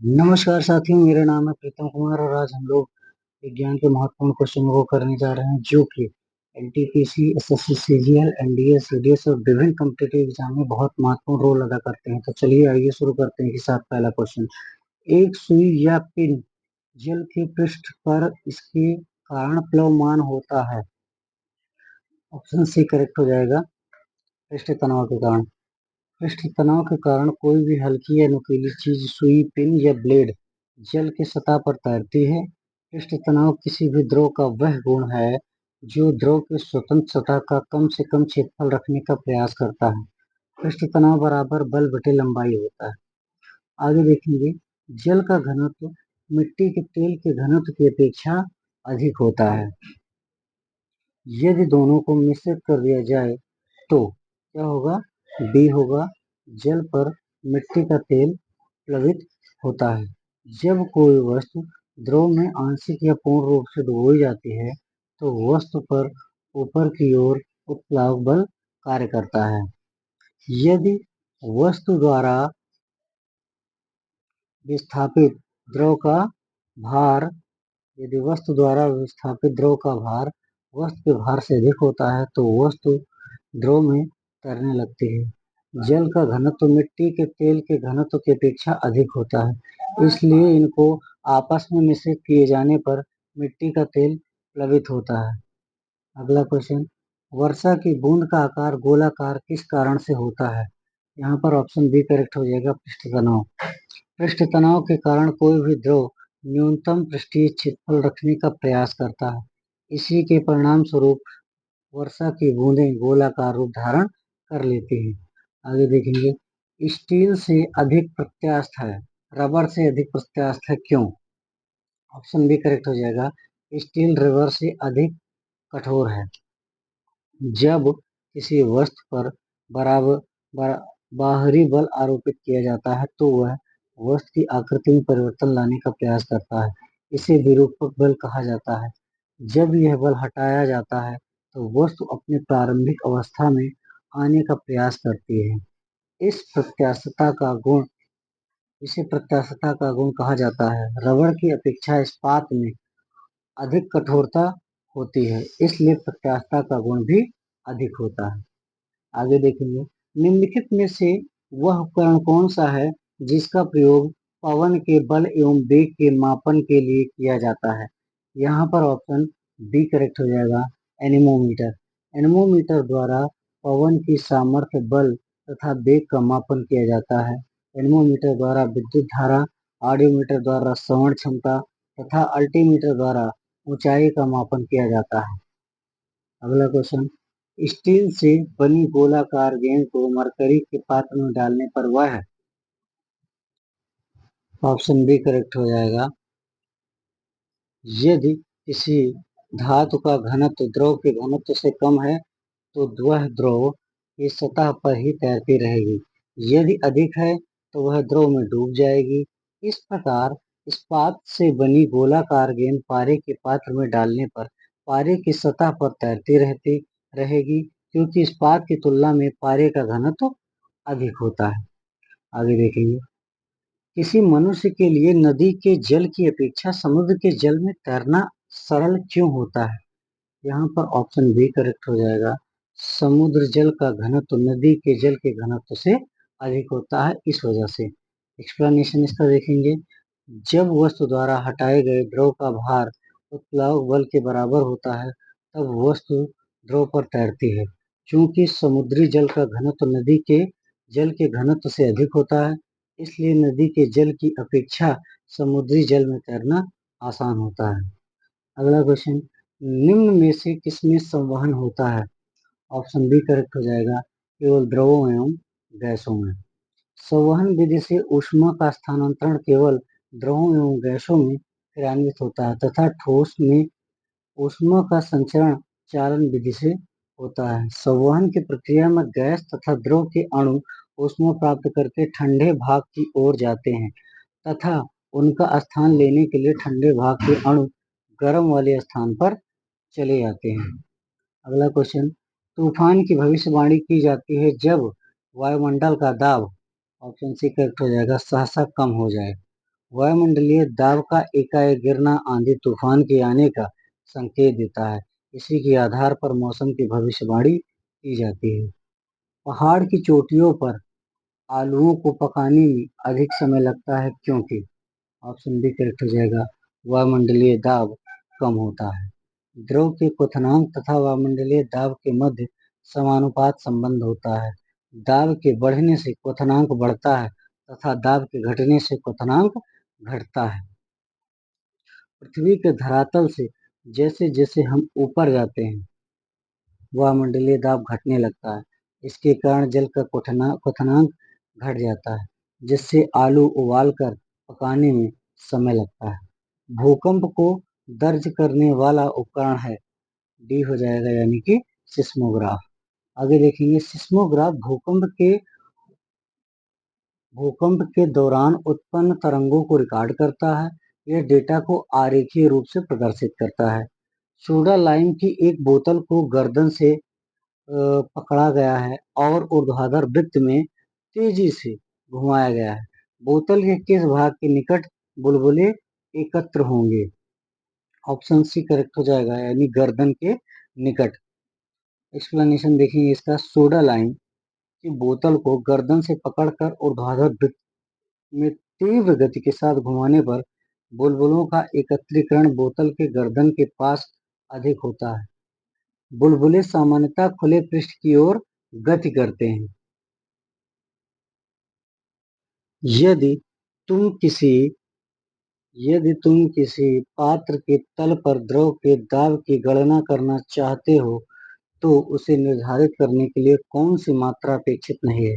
नमस्कार साथियों, मेरा नाम है प्रीतम कुमार और आज हम लोग विज्ञान के महत्वपूर्ण क्वेश्चनों को करने जा रहे हैं जो कि NTPC, SSC, CGL, NDA, CDS और विभिन्न कॉम्पिटिटिव एग्जाम में बहुत महत्वपूर्ण रोल अदा करते हैं। तो चलिए आइए शुरू करते हैं के साथ पहला क्वेश्चन। एक सुई या पिन जल के पृष्ठ पर इसके कारण प्लवमान होता है। ऑप्शन सी करेक्ट हो जाएगा। पृष्ठ तनाव के कारण। पृष्ठ तनाव के कारण कोई भी हल्की या नुकीली चीज, सुई, पिन या ब्लेड जल की सतह पर तैरती है। पृष्ठ तनाव किसी भी द्रव का वह गुण है जो द्रव की स्वतंत्र सतह का कम से कम क्षेत्रफल रखने का प्रयास करता है। पृष्ठ तनाव बराबर बल बटे लंबाई होता है। आगे देखेंगे, जल का घनत्व मिट्टी के तेल के घनत्व की अपेक्षा अधिक होता है। यदि दोनों को मिश्रित कर दिया जाए तो क्या होगा? बी होगा। जल पर मिट्टी का तेल प्लवित होता है। जब कोई वस्तु द्रव में आंशिक या पूर्ण रूप से डुबोई जाती है तो वस्तु पर ऊपर की ओर उत्प्लावक बल कार्य करता है। यदि वस्तु द्वारा विस्थापित द्रव का भार यदि वस्तु द्वारा विस्थापित द्रव का भार वस्तु के भार से अधिक होता है तो वस्तु द्रव में तैरने लगती है। जल का घनत्व मिट्टी के तेल के घनत्व की अपेक्षा अधिक होता है, इसलिए इनको आपस में मिश्रित किए जाने पर मिट्टी का तेल प्लवित होता है। अगला क्वेश्चन, वर्षा की बूंद का आकार गोलाकार किस कारण से होता है? यहाँ पर ऑप्शन बी करेक्ट हो जाएगा। पृष्ठ तनाव। पृष्ठ तनाव के कारण कोई भी द्रव न्यूनतम पृष्ठीय क्षेत्रफल रखने का प्रयास करता है। इसी के परिणाम स्वरूप वर्षा की बूंदें गोलाकार रूप धारण कर लेती हैं। आगे देखेंगे, स्टील से अधिक प्रत्यास्थ है, रबर से अधिक प्रत्यास्थ है, क्यों? ऑप्शन बी करेक्ट हो जाएगा। स्टील रबर से अधिक कठोर है। जब किसी वस्तु पर बराबर बाहरी बल आरोपित किया जाता है तो वह वस्तु की आकृति में परिवर्तन लाने का प्रयास करता है। इसे विरूपक बल कहा जाता है। जब यह बल हटाया जाता है तो वस्तु अपने प्रारंभिक अवस्था में आने का प्रयास करती है। इस प्रत्यास्थता का गुण इसे प्रत्यास्थता का गुण कहा जाता है। रबड़ की अपेक्षा इस्पात में अधिक कठोरता होती है, इसलिए प्रत्यास्थता का गुण भी अधिक होता है। आगे देखेंगे, निम्नलिखित में से वह उपकरण कौन सा है जिसका प्रयोग पवन के बल एवं वेग के मापन के लिए किया जाता है? यहाँ पर ऑप्शन बी करेक्ट हो जाएगा। एनेमोमीटर। एनेमोमीटर द्वारा पवन की सामर्थ्य, बल तथा वेग का मापन किया जाता है। एनेमोमीटर द्वारा विद्युत धारा, ऑडियोमीटर द्वारा श्रवण क्षमता तथा अल्टीमीटर द्वारा ऊंचाई का मापन किया जाता है। अगला क्वेश्चन, स्टील से बनी गोलाकार गेंद को मरकरी के पात्र में डालने पर वह ऑप्शन बी करेक्ट हो जाएगा। यदि किसी धातु का घनत्व द्रव के घनत्व से कम है तो वह द्रव की सतह पर ही तैरती रहेगी। यदि अधिक है तो वह द्रव में डूब जाएगी। इस प्रकार इस्पात से बनी गोलाकार गेंद पारे के पात्र में डालने पर पारे की सतह पर तैरती रहती रहेगी, क्योंकि इस्पात की तुलना में पारे का घनत्व अधिक होता है। आगे देखेंगे, किसी मनुष्य के लिए नदी के जल की अपेक्षा समुद्र के जल में तैरना सरल क्यों होता है? यहाँ पर ऑप्शन बी करेक्ट हो जाएगा। समुद्र जल का घनत्व नदी के जल के घनत्व से अधिक होता है, इस वजह से। एक्सप्लेनेशन इसका देखेंगे, जब वस्तु द्वारा हटाए गए द्रव का भार उत्प्लावक बल के बराबर होता है तब वस्तु द्रव पर तैरती है। चूंकि समुद्री जल का घनत्व नदी के जल के घनत्व से अधिक होता है, इसलिए नदी के जल की अपेक्षा समुद्री जल में तैरना आसान होता है। अगला क्वेश्चन, निम्न में से किसमें संवहन होता है? ऑप्शन बी करेक्ट हो जाएगा। केवल द्रवों एवं गैसों में। संवहन विधि से ऊष्मा का स्थानांतरण केवल द्रवों एवं गैसों में क्रियान्वित होता है तथा ठोस में ऊष्मा का संचरण चालन विधि से होता है। संवहन की प्रक्रिया में गैस तथा द्रव के अणु ऊष्मा प्राप्त करके ठंडे भाग की ओर जाते हैं तथा उनका स्थान लेने के लिए ठंडे भाग के अणु गर्म वाले स्थान पर चले जाते हैं। अगला क्वेश्चन, तूफान की भविष्यवाणी की जाती है जब वायुमंडल का दाब, ऑप्शन सी करेक्ट हो जाएगा, सहसा कम हो जाए। वायुमंडलीय दाब का एकाएक गिरना आंधी तूफान के आने का संकेत देता है। इसी के आधार पर मौसम की भविष्यवाणी की जाती है। पहाड़ की चोटियों पर आलुओं को पकाने में अधिक समय लगता है क्योंकि ऑप्शन बी करेक्ट हो जाएगा, वायुमंडलीय दाब कम होता है। द्रव के क्वथनांक तथा वायुमंडलीय दाब के मध्य समानुपात संबंध होता है। दाब के बढ़ने से क्वथनांक बढ़ता है तथा दाब के घटने से क्वथनांक घटता है। पृथ्वी के धरातल से जैसे जैसे हम ऊपर जाते हैं, वायुमंडलीय दाब घटने लगता है। इसके कारण जल का क्वथनांक घट जाता है, जिससे आलू उबालकर पकाने में समय लगता है। भूकंप को दर्ज करने वाला उपकरण है, डी हो जाएगा यानी कि सिस्मोग्राफ। आगे देखेंगे, सिस्मोग्राफ भूकंप के दौरान उत्पन्न तरंगों को रिकॉर्ड करता है। यह डेटा को आरेखीय रूप से प्रदर्शित करता है। सोडा लाइम की एक बोतल को गर्दन से पकड़ा गया है और ऊर्ध्वाधर वृत्त में तेजी से घुमाया गया है। बोतल के किस भाग के निकट बुलबुले एकत्र होंगे? ऑप्शन सी करेक्ट हो जाएगा, यानी गर्दन के निकट। एक्सप्लेनेशन देखेंगे इसका, सोडा लाइम की बोतल को गर्दन से पकड़कर ऊर्ध्वाधर वृत्त में तीव्र गति के साथ घुमाने पर बुलबुलों का एकत्रीकरण बोतल के गर्दन के पास अधिक होता है। बुलबुले सामान्यतः खुले पृष्ठ की ओर गति करते हैं। यदि तुम किसी यदि तुम किसी पात्र के तल पर द्रव के दाब की गणना करना चाहते हो तो उसे निर्धारित करने के लिए कौन सी मात्रा अपेक्षित नहीं है?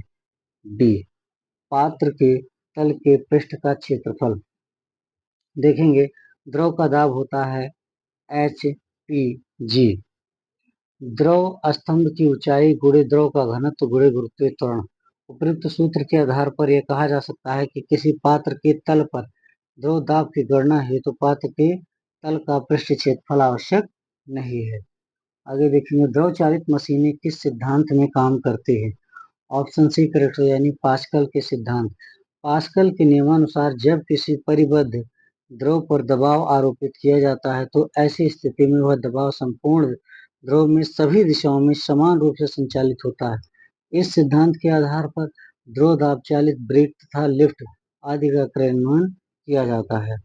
डी, पात्र के तल के पृष्ठ का क्षेत्रफल। देखेंगे, द्रव का दाब होता है Hpg, द्रव स्तंभ की ऊंचाई गुणे द्रव का घनत्व गुणे गुरुत्वीय त्वरण। उपयुक्त सूत्र के आधार पर यह कहा जा सकता है कि किसी पात्र के तल पर द्रव दाब की गणना हेतु पात्र के तल का पृष्ठ क्षेत्रफल आवश्यक नहीं है। आगे देखेंगे, द्रव चालित मशीनें किस सिद्धांत में काम करती है? ऑप्शन सी करेक्ट है, यानी पास्कल के सिद्धांत। पास्कल के नियमानुसार जब किसी परिबद्ध द्रव पर दबाव आरोपित किया जाता है तो ऐसी स्थिति में वह दबाव संपूर्ण द्रव में सभी दिशाओं में समान रूप से संचालित होता है। इस सिद्धांत के आधार पर द्रव दाब चालित ब्रेक तथा लिफ्ट आदि का क्रियान्वयन किया जाता है।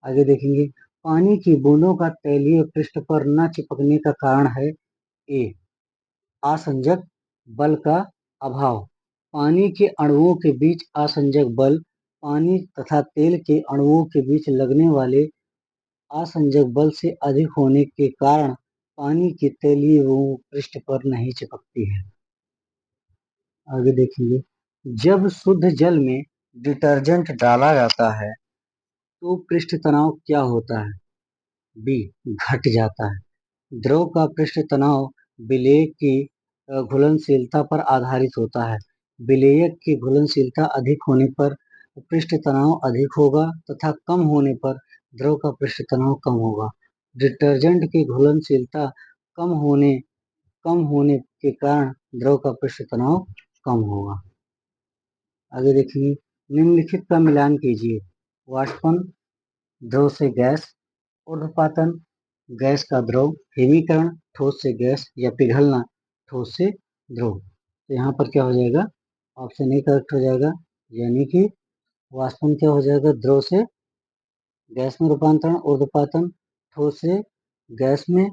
आगे देखेंगे, पानी की बूंदों का तैलीय पृष्ठ पर न चिपकने का कारण है ए, आसंजक बल का अभाव। पानी के अणुओं के बीच आसंजक बल पानी तथा तेल के अणुओं के बीच लगने वाले आसंजक बल से अधिक होने के कारण पानी की तैलीय बूंद पृष्ठ पर नहीं चिपकती है। आगे देखेंगे, जब शुद्ध जल में डिटर्जेंट डाला जाता है तो पृष्ठ तनाव क्या होता है? बी, घट जाता है। द्रव का पृष्ठ तनाव विलेयक की घुलनशीलता पर आधारित होता है। विलेयक की घुलनशीलता अधिक होने पर पृष्ठ तनाव अधिक होगा तथा कम होने पर द्रव का पृष्ठ तनाव कम होगा। डिटर्जेंट की घुलनशीलता कम होने के कारण द्रव का पृष्ठ तनाव कम होगा। आगे देखिए, निम्नलिखित का मिलान कीजिए। वाष्पन, द्रव से गैस, ऊर्ध्वपातन, गैस का द्रव, हिमीकरण, ठोस से गैस, या पिघलना, ठोस से द्रव। तो यहाँ पर क्या हो जाएगा? ऑप्शन ए करेक्ट हो जाएगा, यानी कि वाष्पन क्या हो जाएगा? द्रव से गैस में रूपांतरण, ऊर्ध्वपातन ठोस से गैस में,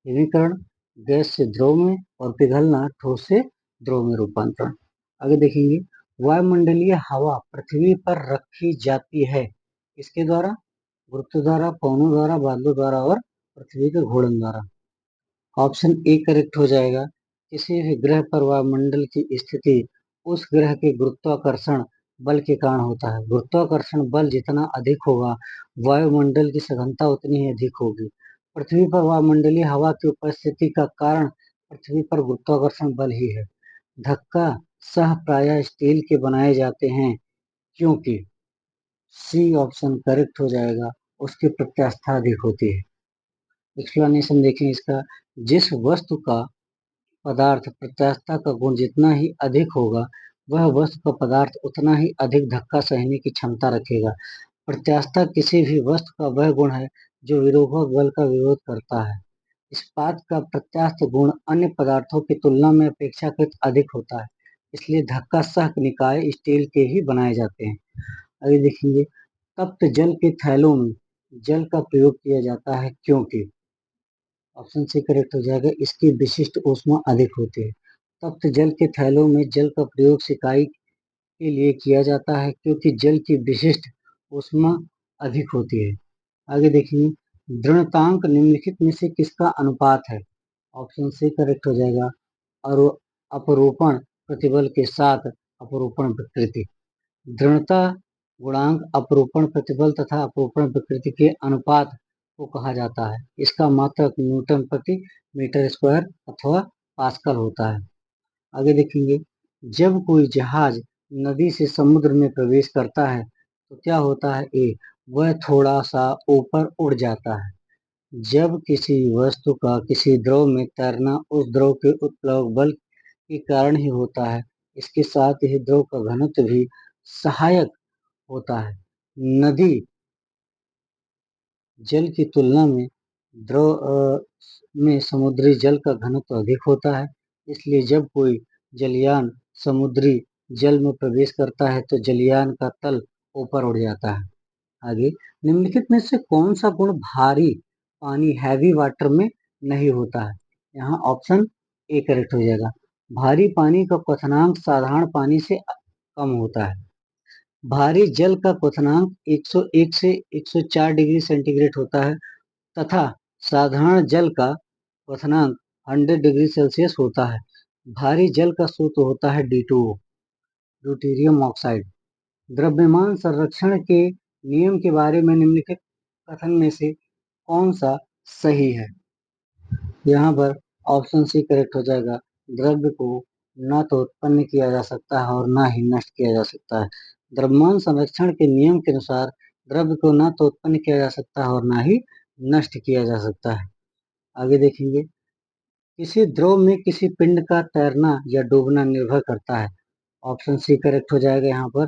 हिमीकरण गैस से द्रव में, और पिघलना ठोस से द्रव में रूपांतरण। आगे देखेंगे, वायुमंडलीय हवा पृथ्वी पर रखी जाती है किसके द्वारा? गुरुत्व द्वारा, पवनों द्वारा, बादलों द्वारा और पृथ्वी के घूर्णन द्वारा। ऑप्शन ए करेक्ट हो जाएगा। किसी भी ग्रह पर वायुमंडल की स्थिति उस ग्रह के गुरुत्वाकर्षण बल के कारण होता है। गुरुत्वाकर्षण बल जितना अधिक होगा, वायुमंडल की सघनता उतनी ही अधिक होगी। पृथ्वी पर वायुमंडलीय हवा की उपस्थिति का कारण पृथ्वी पर गुरुत्वाकर्षण बल ही है। धक्का सह प्रायः स्टील के बनाए जाते हैं क्योंकि सी ऑप्शन करेक्ट हो जाएगा, उसकी प्रत्यास्था अधिक होती है। एक्सप्लेनेशन देखें इसका, जिस वस्तु का पदार्थ प्रत्यास्था का गुण जितना ही अधिक होगा, वह वस्तु का पदार्थ उतना ही अधिक धक्का सहने की क्षमता रखेगा। प्रत्यास्थता किसी भी वस्तु का वह गुण है जो विरूपक बल का विरोध करता है। इस्पात का प्रत्यास्थ गुण अन्य पदार्थों की तुलना में अपेक्षाकृत अधिक होता है, इसलिए धक्का सह निकाय स्टील के ही बनाए जाते हैं। आगे देखेंगे, तप्त जल के थैलों में जल का प्रयोग किया जाता है क्योंकि, ऑप्शन सी करेक्ट हो जाएगा, इसकी विशिष्ट ऊष्मा अधिक होती है। तप्त जल के थैलों में जल का प्रयोग सिकाई के लिए किया जाता है क्योंकि जल की विशिष्ट ऊष्मा अधिक होती है। आगे देखिए, दृढ़तांक निम्नलिखित में से किसका अनुपात है? ऑप्शन सी करेक्ट हो जाएगा, और अपरूपण प्रतिबल के साथ अपरूपण विकृति। दृढ़ता गुणांक अपरूपण प्रतिबल तथा अपरूपण विकृति के अनुपात को कहा जाता है। इसका मात्रक न्यूटन प्रति मीटर स्क्वायर अथवा पास्कल होता है। आगे देखेंगे, जब कोई जहाज नदी से समुद्र में प्रवेश करता है तो क्या होता है? ए, वह थोड़ा सा ऊपर उड़ जाता है। जब किसी वस्तु का किसी द्रव में तैरना उस द्रव के उत्प्लवक बल के कारण ही होता है, इसके साथ ही द्रव का घनत्व भी सहायक होता है। नदी जल की तुलना में द्रव में समुद्री जल का घनत्व अधिक होता है, इसलिए जब कोई जलयान समुद्री जल में प्रवेश करता है तो जलयान का तल ऊपर उड़ जाता है। आगे, निम्नलिखित में से कौन सा गुण भारी पानी हैवी वाटर में नहीं होता है? यहाँ ऑप्शन ए करेक्ट हो जाएगा। भारी पानी का क्वथनांक साधारण पानी से कम होता है। भारी जल का क्वथनांक 101 से 104 डिग्री सेंटीग्रेड होता है तथा साधारण जल का क्वथनांक 100 डिग्री सेल्सियस होता है। भारी जल का सूत्र होता है D2O, ड्यूटेरियम ऑक्साइड। द्रव्यमान संरक्षण के नियम के बारे में निम्नलिखित कथन में से कौन सा सही है? यहाँ पर ऑप्शन सी करेक्ट हो जाएगा। द्रव्य को न तो उत्पन्न किया जा सकता है और न ही नष्ट किया जा सकता है। द्रव्यमान संरक्षण के नियम के अनुसार द्रव्य को न तो उत्पन्न किया जा सकता है और न ही नष्ट किया जा सकता है। आगे देखेंगे, किसी द्रव में किसी पिंड का तैरना या डूबना निर्भर करता है। ऑप्शन सी करेक्ट हो जाएगा यहाँ पर,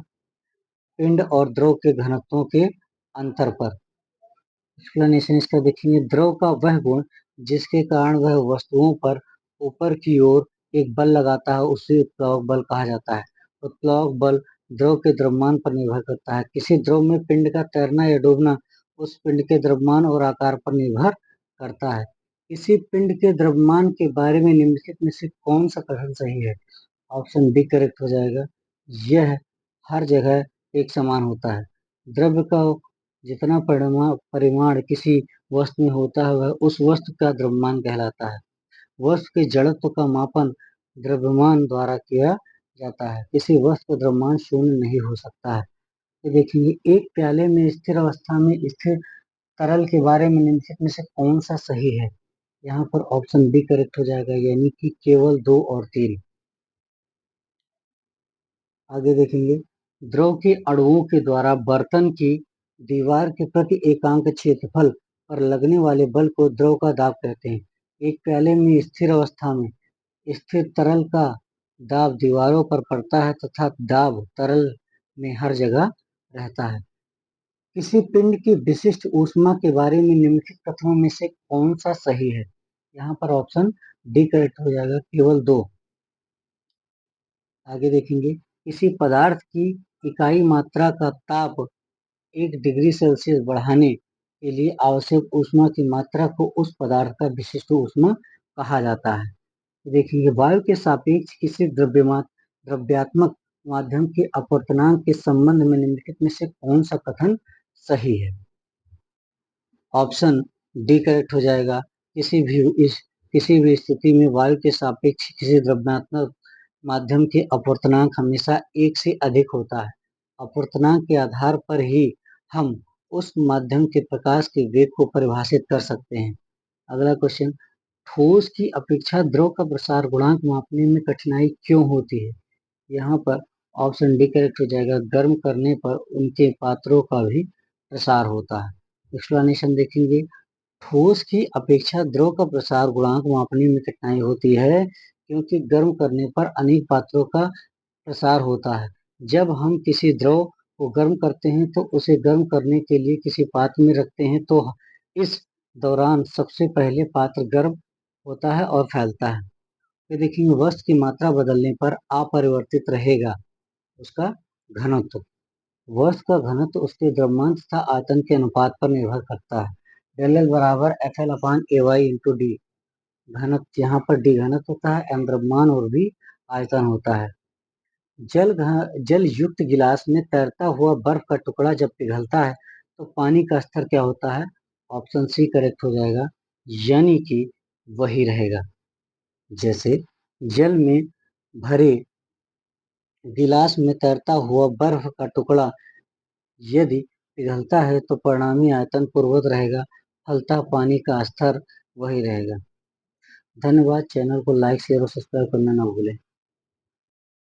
पिंड और द्रव के घनत्वों के अंतर पर। एक्सप्लेनेशन इसका देखेंगे, द्रव का वह गुण जिसके कारण वह वस्तुओं पर ऊपर की ओर एक बल लगाता है उसे उत्प्लवक बल कहा जाता है। उत्प्लवक बल द्रव के द्रव्यमान पर निर्भर करता है। किसी द्रव में पिंड का तैरना या डूबना उस पिंड के द्रव्यमान और आकार पर निर्भर करता है। किसी पिंड के द्रव्यमान के बारे में निम्नलिखित में से कौन सा कथन सही है? ऑप्शन बी करेक्ट हो जाएगा, यह हर जगह एक समान होता है। द्रव्य का जितना परिमाण किसी वस्तु में होता है वह उस वस्तु का द्रव्यमान कहलाता है। वस्तु के जड़त्व का मापन द्रव्यमान द्वारा किया जाता है। किसी वस्तु का द्रव्यमान शून्य नहीं हो सकता है। तो देखेंगे, एक प्याले में स्थिर अवस्था में स्थिर तरल के बारे में निम्नलिखित में से कौन सा सही है? यहाँ पर ऑप्शन बी करेक्ट हो जाएगा, यानी कि केवल 2 और 3। आगे देखेंगे, द्रव के अणुओं के द्वारा बर्तन की दीवार के प्रति एकांक क्षेत्रफल पर लगने वाले बल को द्रव का दाब कहते हैं। एक प्याले में स्थिर अवस्था में स्थिर तरल का दाब दीवारों पर पड़ता है तथा दाब तरल में हर जगह रहता है। किसी पिंड की विशिष्ट ऊष्मा के बारे में निम्नलिखित कथनों में से कौन सा सही है? यहाँ पर ऑप्शन डी करेक्ट हो जाएगा, केवल 2। आगे देखेंगे, किसी पदार्थ की इकाई मात्रा का ताप 1 डिग्री सेल्सियस बढ़ाने के लिए आवश्यक ऊष्मा की मात्रा को उस पदार्थ का विशिष्ट ऊष्मा कहा जाता है। देखिए, वायु के सापेक्ष किसी द्रव्यात्मक माध्यम के अपवर्तनांक के संबंध में निम्नलिखित में से कौन सा कथन सही है? ऑप्शन डी करेक्ट हो जाएगा, किसी भी स्थिति में वायु के सापेक्ष किसी द्रव्यात्मक माध्यम के अपवर्तनांक हमेशा 1 से अधिक होता है। अपवर्तनांक के आधार पर ही हम उस माध्यम के प्रकाश के वेग को परिभाषित कर सकते हैं। अगला क्वेश्चन, ठोस की अपेक्षा द्रव का प्रसार गुणांक मापने में कठिनाई क्यों होती है? यहाँ पर ऑप्शन डी करेक्ट हो जाएगा, गर्म करने पर उनके पात्रों का भी प्रसार होता है। एक्सप्लेनेशन देखेंगे, ठोस की अपेक्षा द्रव का प्रसार गुणांक मापने में कठिनाई होती है क्योंकि गर्म करने पर अनेक पात्रों का प्रसार होता है। जब हम किसी द्रव को गर्म करते हैं तो उसे गर्म करने के लिए किसी पात्र में रखते हैं तो इस दौरान सबसे पहले पात्र गर्म होता है और फैलता है। फिर देखेंगे वस्तु की मात्रा बदलने पर अपरिवर्तित रहेगा उसका घनत्व। वस्तु का घनत्व उसके द्रव्यमान तथा आयतन के अनुपात पर निर्भर करता है। डेल एल बराबर एफ एल अपान ए वाई इंटू डी। घनत्व यहाँ पर डी घनत्व होता है, एम द्रव्यमान और बी आयतन होता है। जल युक्त गिलास में तैरता हुआ बर्फ का टुकड़ा जब पिघलता है तो पानी का स्तर क्या होता है? ऑप्शन सी करेक्ट हो जाएगा, यानी कि वही रहेगा। जैसे जल में भरे गिलास में तैरता हुआ बर्फ का टुकड़ा यदि पिघलता है तो परिणामी आयतन पूर्ववत रहेगा, फलतः पानी का स्तर वही रहेगा। धन्यवाद। चैनल को लाइक शेयर और सब्सक्राइब करना ना भूलें।